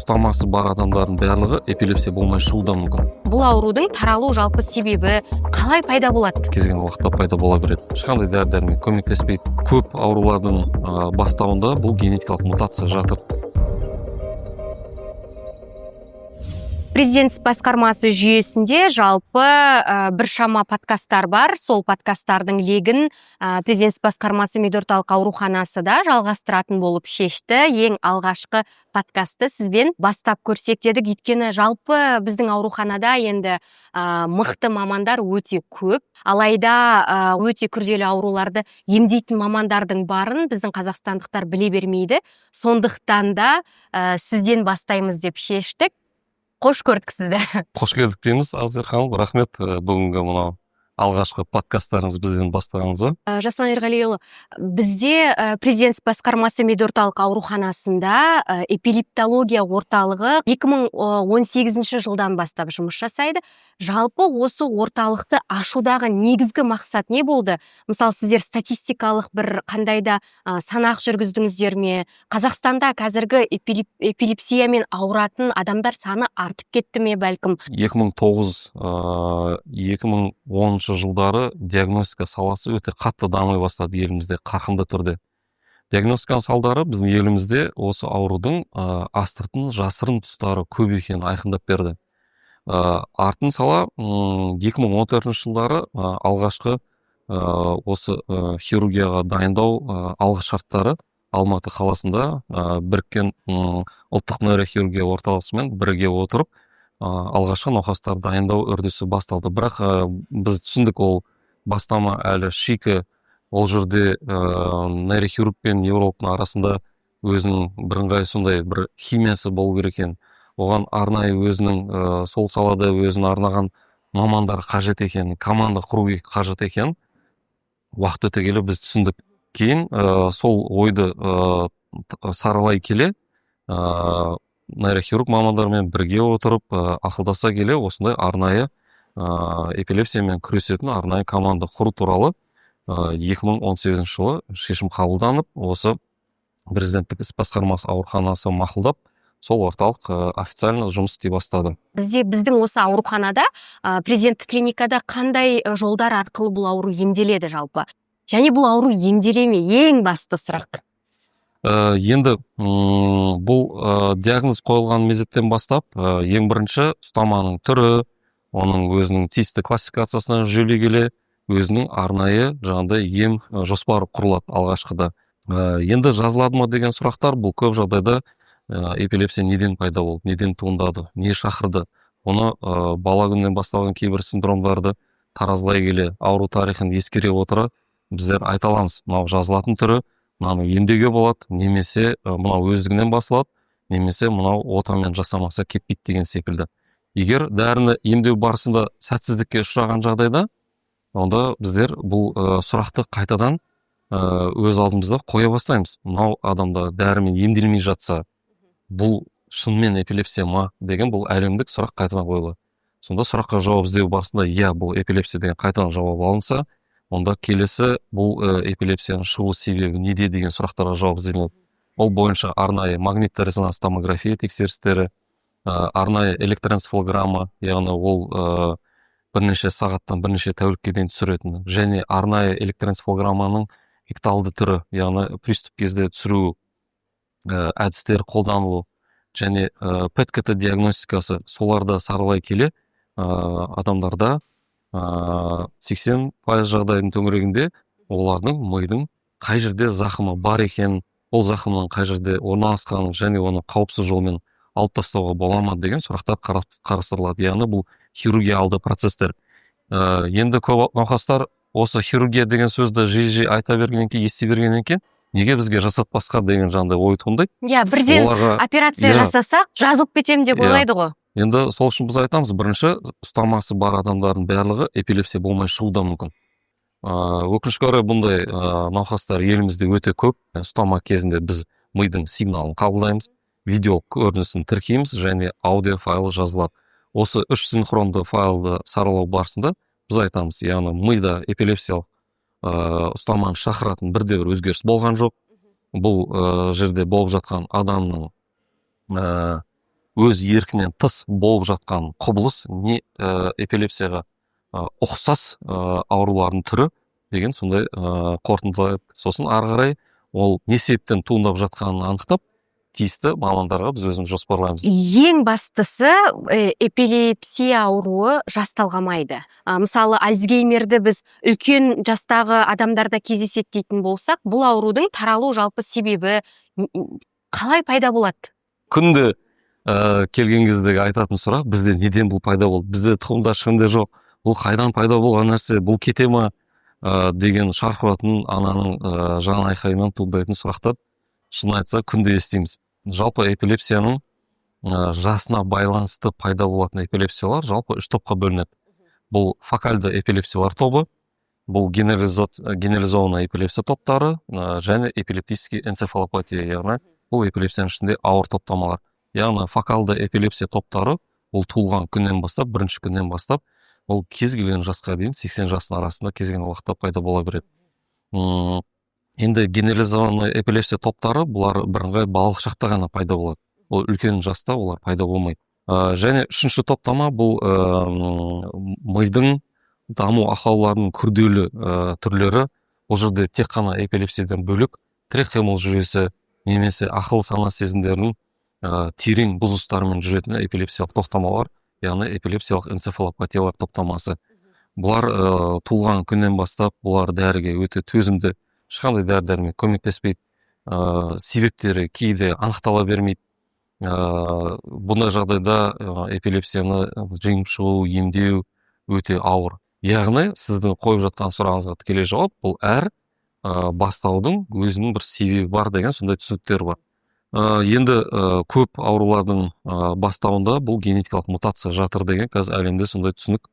ұстамасы бар адамдардың барлығы эпилепсия болмай шығуы да мүмкін. Бұл аурудың таралу жалпы себебі қалай пайда болады? Кез келген уақытта пайда бола береді. Ешқандай дәрі-дәрмек көмектеспейді. Көп аурулардың бастауында бұл генетикалық мутация жатыр. Президент басқармасы жүйесінде жалпы біршама подкасттар бар. Сол подкасттардың легін президент басқармасы медорталық ауруханасы да жалғастыратын болып шешті. Ең алғашқы подкастты сізбен бастап көрсек дедік. Өйткені жалпы біздің ауруханада енді мықты мамандар өте көп. Алайда өте күрделі ауруларды емдейтін мамандардың барын біздің қазақстандықтар біле бермейді. Сондықтан да сізден бастаймыз деп шештік. Қош көрдік сізді. Қош келдік дейміз, Азер ханым. Рахмет бүгінгі мынау алғашқы подкасттарыңыз бізден бастағаныңызға. Жасұлан Ерғалиұлы, бізде президент басқармасы медорталық ауруханасында эпилептология орталығы 2018 жылдан бастап жұмыс жасайды. Жалпы осы орталықты ашудағы негізгі мақсат не болды? Мысалы, сіздер статистикалық бір қандайда санақ жүргіздіңіздер ме? Қазақстанда қазіргі эпилепсиямен ауыратын адамдар саны артып кетті ме бәлкім? 2009-2010 жылдары диагностика саласы өте қатты дамый бастады елімізде, қарқынды түрде. Диагностиканың салдары біздің елімізде осы аурудың астыртын жасырын тұстары көп екенін айқындап берді. Артын сала 2014 жылдары алғашқы осы хирургияға дайындау алғы шарттары Алматы қаласында біріккен ұлттық нейрохирургия орталығымен бірге отырып алғашқы науқастар дайындау үрдісі басталды. Бірақ біз түсіндік, ол бастама әлі шикі. Ол жерде нейрохирург пен неврологтың арасында өзінің бірыңғай сондай бір химиясы болу керек екен. Оған арнайы өзінің сол салада өзін арнаған мамандар қажет екен, команда құру қажет екен. Уақыт өте келе біз түсіндік. Кейін сол ойды саралай келе нейрохирург мамандармен бірге отырып ақылдаса келе осындай арнайы эпилепсиямен күресетін арнайы команда құру туралы 2018 жылы шешім қабылданып, осы президенттік іс басқармасы ауруханасы мақұлдап, сол орталық официально жұмыс істей бастады. Біздің осы ауруханада, президенттік клиникада қандай жолдар арқылы бұл ауру емделеді жалпы? Және бұл ауру емделе ме? Ең басты сұрақ. Енді бұл диагноз қойылған мезеттен бастап, ең бірінші ұстаманың түрі, оның өзінің тиісті классификациясына жүйелей келе, өзінің арнайы жаңағыдай ем жоспары құрылады алғашқыда. Енді жазылады ма деген сұрақтар, бұл көп жағдайда эпилепсия неден пайда болды, неден туындады, не шақырды. Оны бала күннен басталған кейбір синдромдарды таразылай келе, ауру тарихын ескере отыра, біздер айта аламыз, мынау жазылатын түрі, мынаны емдеуге болады, немесе мынау өздігінен басылады, немесе мынау отамен жасамаса кетпейді деген секілді. Егер дәріні емдеу барысында сәтсіздікке ұшыраған жағдайда, онда біздер бұл сұрақты қайтадан өз алдымызда қоя бастаймыз. Мынау адамда дәрімен емделмей жатса, бұл шынымен эпилепсия ма деген бұл әлемдік сұрақ қайтадан қойылады. Сонда сұраққа жауап іздеу барысында, бұл эпилепсия деген қайтадан жауап алынса, онда келесі бұл эпилепсияның шығу себебі неде деген сұрақтарға жауап ізделінеді. Ол бойынша арнайы магнитті резонанс томография тексерістері, арнайы электроэнцефалограмма, яғни ол бірнеше сағаттан бірнеше тәулікке дейін түсіретін, және арнайы электроэнцефалограмманың икталды түрі, яғни приступ кезде түсіру әдістері қолданылу, және ПЭТ-КТ диагностикасы, соларды саралай келе адамдарда 80% жағдайдың төңірегінде олардың мидың қай жерде зақымы бар екен, ол зақымның қай жерде орналасқанын және оны қауіпсіз жолмен алып тастауға бола ма деген сұрақтар қарастырылады. Яғни бұл хирургия алды процестер. Енді көп науқастар осы хирургия деген сөзді жиі айта бергеннен кейін, ести бергеннен кейін, неге бізге жасатпасқа деген жағдай ой туындайды. Бірден операция жасасақ, жазылып кетем деп ойлайды ғой. Енді сол үшін біз айтамыз, бірінші, ұстамасы бар адамдардың барлығы эпилепсия болмай шығуы да мүмкін. Өкінішке орай бұндай науқастар елімізде өте көп. Ұстама кезінде біз мидың сигналын қабылдаймыз, видео көрінісін тіркейміз және аудио файлы жазылады. Осы үш синхронды файлды саралау барысында біз айтамыз, яғни мида эпилепсиялық ұстаманы шақыратын бірде-бір өзгеріс болған жоқ. Бұл жерде болып жатқан адамның өз еркінен тыс болып жатқан құбылыс не эпилепсияға ұқсас аурулардың түрі деген сондай қорытындылайды. Сосын ары қарай ол не себептен туындап жатқанын анықтап, тиісті мамандарға біз өзіміз жоспарлаймыз. Ең бастысы эпилепсия ауруы жасталғамайды. Мысалы, Альцгеймерді біз үлкен жастағы адамдарда кездеседі дейтін болсақ, бұл аурудың таралу жалпы себебі қалай пайда болады? Күнде келген кездегі айтатын сұрақ, бізде неден бұл пайда болды? Бізде тұқымда ешқандай жоқ. Бұл қайдан пайда болған нәрсе? Бұл кете ма? Деген шарқ ұратын ананың жан айқайынан туындайтын сұрақтар, шын айтса, күнде естиміз. Жалпы эпилепсияның жасына байланысты пайда болатын эпилепсиялар жалпы 3 топқа бөлінеді. Бұл фокальды эпилепсиялар тобы, бұл генерализованный эпилепсия топтары және эпилептический энцефалопатия, яғни бұл эпилепсияның ішінде ауыр топтамалар. Яғни фокалды эпилепсия топтары ол туылған күннен бастап, бірінші күннен бастап, ол кез келген жасқа дейін 80 жастың арасында кез келген уақытта пайда бола береді. Енді генерализованный эпилепсия топтары бұлар бірыңғай балалық шақта ғана пайда болады. Ол үлкен жаста олар пайда болмайды. Және үшінші топтама бұл мидың даму ақауларының күрделі түрлері. Ол жерде тек қана эпилепсиядан бөлек тірек қимыл жүйесі немесе ақыл сана сезімдерінің терең бұзылыстарымен жүретін эпилепсиялық тоқтамалар, яғни эпилепсиялық энцефалопатиялар топтамасы. Бұлар туылған күннен бастап, бұлар дәріге өте төзімді, ешқандай дәрі-дәрмек көмектеспейді, себептері кейде анықтала бермейді. Бұндай жағдайда эпилепсияны жеңіп шығу, емдеу өте ауыр. Яғни сіздің қойып жатқан сұрағыңызға тікелей жауап, бұл әр бастаудың өзінің бір себебі бар деген сондай түсініктер бар. Енді көп аурулардың бастауында бұл генетикалық мутация жатыр деген қазір әлемде сондай түсінік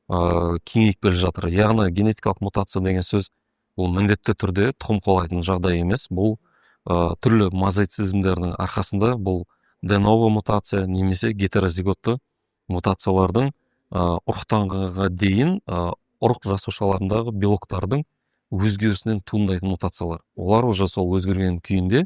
кеңейіп келе жатыр. Яғни генетикалық мутация деген сөз бұл міндетті түрде тұқым қуалайтын жағдай емес. Бұл түрлі мозаицизмдердің арқасында бұл де ново мутация немесе гетерозиготты мутациялардың ұрықтанғанға дейін ұрық жасушаларындағы белоктардың өзгерісінен туындайтын мутациялар. Олар уже сол өзгерген күйінде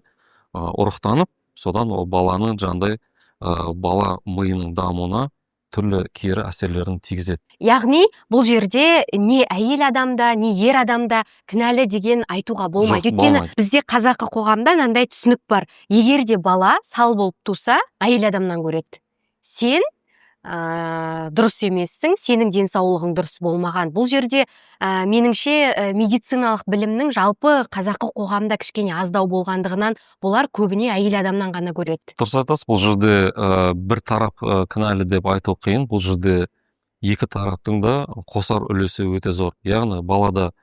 ұрықтанып, содан ол баланы жандай бала миының дамуына түрлі кері әсерлерін тигізеді. Яғни бұл жерде не әйел адамда, не ер адамда кінәлі деген айтуға болмайды. Өйткені бізде қазақы қоғамда мынандай түсінік бар. Егер де бала сал болып туса, әйел адамнан көреді. Сен дұрыс емессің, сенің денсаулығың дұрыс болмаған. Бұл жерде меніңше медициналық білімнің жалпы қазақы қоғамда кішкене аздау болғандығынан бұлар көбіне әйел адамнан ғана көреді. Дұрыс айтасыз, бұл жерде бір тарап кінәлі деп айту қиын. Бұл жерде екі тараптың да қосар үлесі өте зор. Яғни балада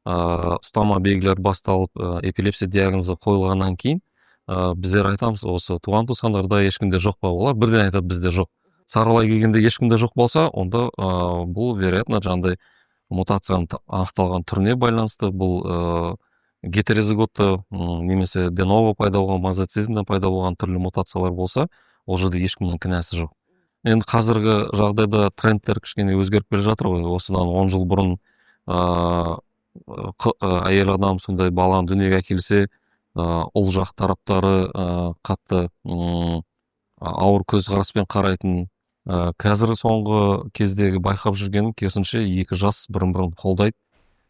ұстама белгілер басталып, эпилепсия диагнозы қойылғаннан кейін біздер айтамыз, осы туған туысқандарда ешкімде жоқ па? Олар бірден айтады, бізде жоқ. Саралай келгенде ешкімде жоқ болса, онда бұл вероятно жандай мутацияның анықталған түріне байланысты, бұл гетерозиготты немесе де ново пайда болған, мозаицизмден пайда болған түрлі мутациялар болса, ол жерде ешкімнің кінәсі жоқ. Енді қазіргі жағдайда трендтер кішкене өзгеріп келе жатыр ғой. Осыдан 10 жыл бұрын әйел адам сондай баланы дүниеге әкелсе, ұл жақ тараптары қатты ауыр көзқараспен қарайтын. Қазір соңғы кездегі байқап жүргенім керісінше екі жас бірін-бірін қолдайды.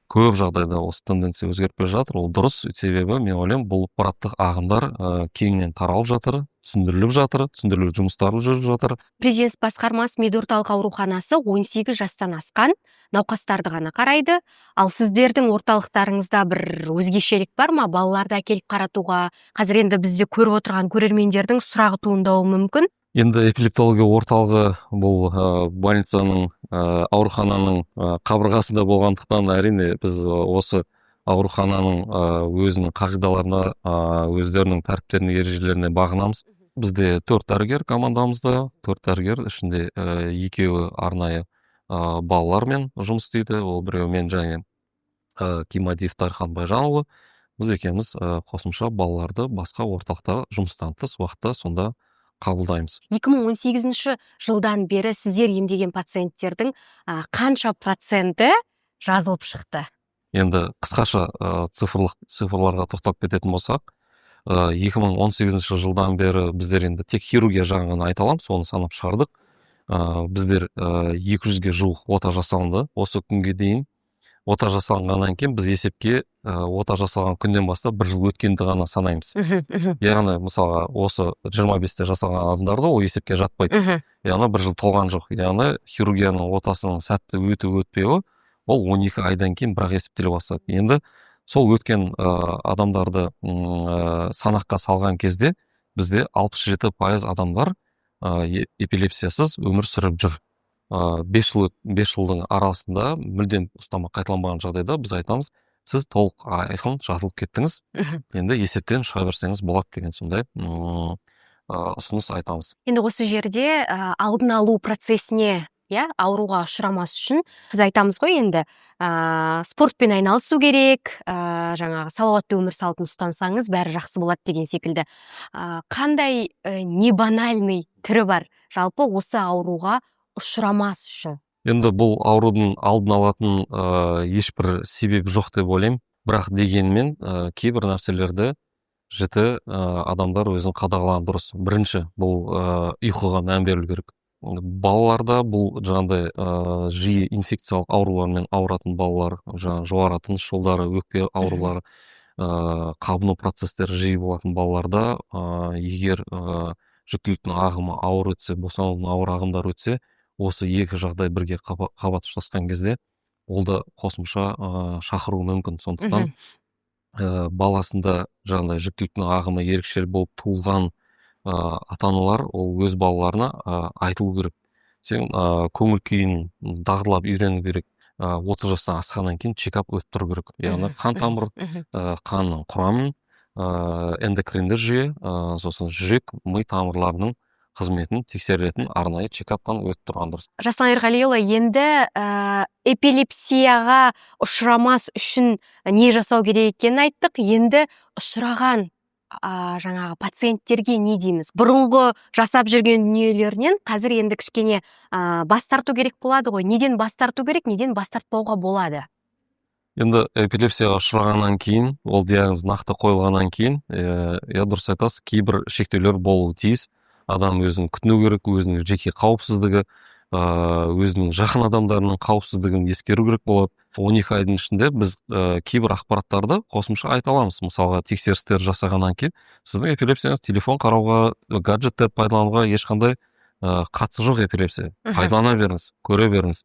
Көп жағдайда осы тенденция өзгеріп келе жатыр. Ол дұрыс, себебі мен ойлаймын, бұл ақпараттық ағымдар кеңінен таралып жатыр, түсіндіріліп жатыр, түсіндірілу жұмыстары жүріп жатыр. Президент басқармасы медорталық ауруханасы 18 жастан асқан науқастарды ғана қарайды. Ал сіздердің орталықтарыңызда бір өзгешелік бар ма? Балаларды әкеліп қаратуға, қазір енді бізде көріп отырған көрермендердің сұрағы туындауы мүмкін. Енді эпилептология орталығы бұл больницаның, аурухананың қабырғасында болғандықтан, әрине біз осы аурухананың өзінің қағидаларына, өздерінің тәртіптеріне, ережелеріне бағынамыз. Бізде 4 дәрігер командамызда, 4 дәрігер ішінде екеуі арнайы балалармен жұмыс істейді. Ол біреуі мен және Кимадиев Тархан Байжанұлы. Біз екеуміз қосымша балаларды басқа орталықтағы жұмыстан тыс уақытта сонда қабылдаймыз. 2018 жылдан бері сіздер емдеген пациенттердің қанша проценті жазылып шықты? Енді қысқаша цифрларға тоқтап кететін болсақ, 2018 жылдан бері біздер енді тек хирургия жағын ғана айта аламыз, соны санап шығардық. Біздер 200-ге жуық ота жасалынды. Осы күнге дейін ота жасалғаннан кейін біз есепке ота жасалған күннен бастап 1 жыл өткенді ғана санаймыз. Яғни мысалға осы 25-те жасалған адамдарды ол есепке жатпайды. Яғни 1 жыл толған жоқ. Яғни хирургияның отасының сәтті өтпеуі ол 12 айдан кейін бірақ есептеле бастады. Енді сол өткен адамдарды санаққа салған кезде бізде 67% адамдар эпилепсиясыз өмір сүріп жүр. 5 жылдың арасында мүлдем ұстама қайталанбаған жағдайда біз айтамыз, сіз толық айқын жазылып кеттіңіз, енді есептен шыға берсеңіз болады деген сондай ұсыныс айтамыз. Енді осы жерде алдын алу процесіне, ауруға ұшырамас үшін біз айтамыз ғой, енді спортпен айналысу керек, жаңағы салауатты өмір салтын ұстансаңыз бәрі жақсы болады деген секілді. Қандай не банальный түрі бар жалпы осы ауруға ұшырамас үшін? Енді бұл аурудың алдын алатын ешбір себеп жоқ деп ойлаймын. Бірақ дегенмен кейбір нәрселерді жіті адамдар өзін қадағалаған дұрыс. Бірінші, бұл ұйқыға мән берілу керек. Балаларда бұл жаңағыдай жиі инфекциялық аурулармен ауыратын балалар, жоғары тыныс жолдары, өкпе аурулары, қабыну процестері жиі болатын балаларда егер жүктіліктің ағымы ауыр өтсе, босанудың ауыр ағымдары өтсе, осы екі жағдай бірге қабат ұштасқан кезде ол да қосымша шақыру мүмкін. Сондықтан баласында жаңағыдай жүктіліктің ағымы ерекшелі болып туылған ата-аналар ол өз балаларына айтылу керек. Сен көңіл күйін дағдылап үйрену керек. 30 жастан асқаннан кейін чекап өтіп тұру керек. Яғни қан тамыр, қанның құрамын, эндокринді жүйе, сосын жүрек, ми тамырларының қызметін тексерілетін арнайы чекаптан өтіп тұрған дұрыс. Жасұлан Ерғалиұлы, енді эпилепсияға ұшырамас үшін не жасау керек екенін айттық. Енді ұшыраған жаңағы пациенттерге не дейміз? Бұрынғы жасап жүрген дүниелерінен қазір енді кішкене бас тарту керек болады ғой. Неден бас тарту керек, неден бас тартпауға болады? Енді эпилепсияға ұшырағаннан кейін, ол диагноз нақты қойылғаннан кейін, дұрыс айтасыз, кейбір шектеулер болуы тиіс. Адам өзін күтіну керек, өзінің жеке қауіпсіздігі, өзінің жақын адамдарының қауіпсіздігін ескеру керек болады. 12 айдың ішінде біз кейбір ақпараттарды қосымша айта аламыз. Мысалға, тексерістер жасағаннан кейін сіздің эпилепсияңыз телефон қарауға, гаджеттерді пайдалануға ешқандай қатысы жоқ эпилепсия. Пайдалана беріңіз, көре беріңіз.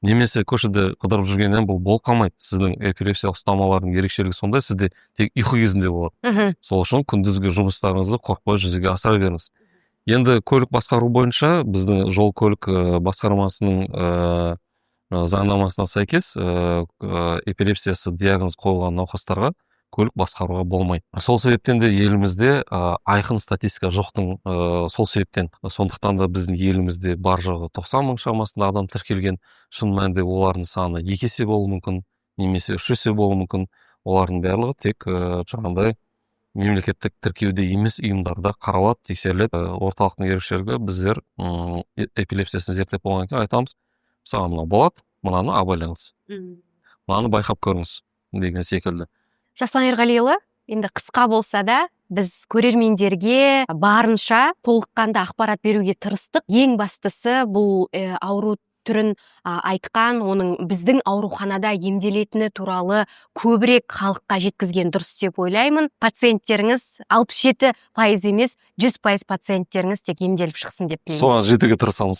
Немесе көшеде қыдырып жүргеннен бұл болып қалмайды. Сіздің эпилепсиялық ұстамалардың ерекшелігі сондай, сізде тек ұйқы кезінде болады. Сол үшін күндізгі жұмыстарыңызды қорықпай жүзеге асыра беріңіз. Енді көлік басқару бойынша біздің жол көлік басқармасының заңнамасына сәйкес эпилепсиясы диагноз қойылған науқастарға көлік басқаруға болмайды. Сол себептен де елімізде айқын статистика жоқтың сол себептен. Сондықтан да біздің елімізде бар жоғы 90 мың шамасында адам тіркелген. Шын мәнінде олардың саны 2 есе болуы мүмкін, немесе 3 есе болуы мүмкін. Олардың барлығы тек жаңағыдай мемлекеттік тіркеуде емес ұйымдарда қаралады, тексеріледі. Орталықтың ерекшелігі біздер эпилепсиясын зерттеп болғаннан кейін айтамыз, саған мынау болады, мынаны абайлаңыз, мынаны байқап көріңіз деген секілді. Жасұлан Ерғалиұлы, енді қысқа болса да біз көрермендерге барынша толыққанды ақпарат беруге тырыстық. Ең бастысы бұл ауру түрін айтқан, оның біздің ауруханада емделетіні туралы көбірек халыққа жеткізген дұрыс деп ойлаймын. Пациенттеріңіз 67% емес, 100% пациенттеріңіз тек емделіп шықсын деп тілейміз. Соған жетуге тырысамыз.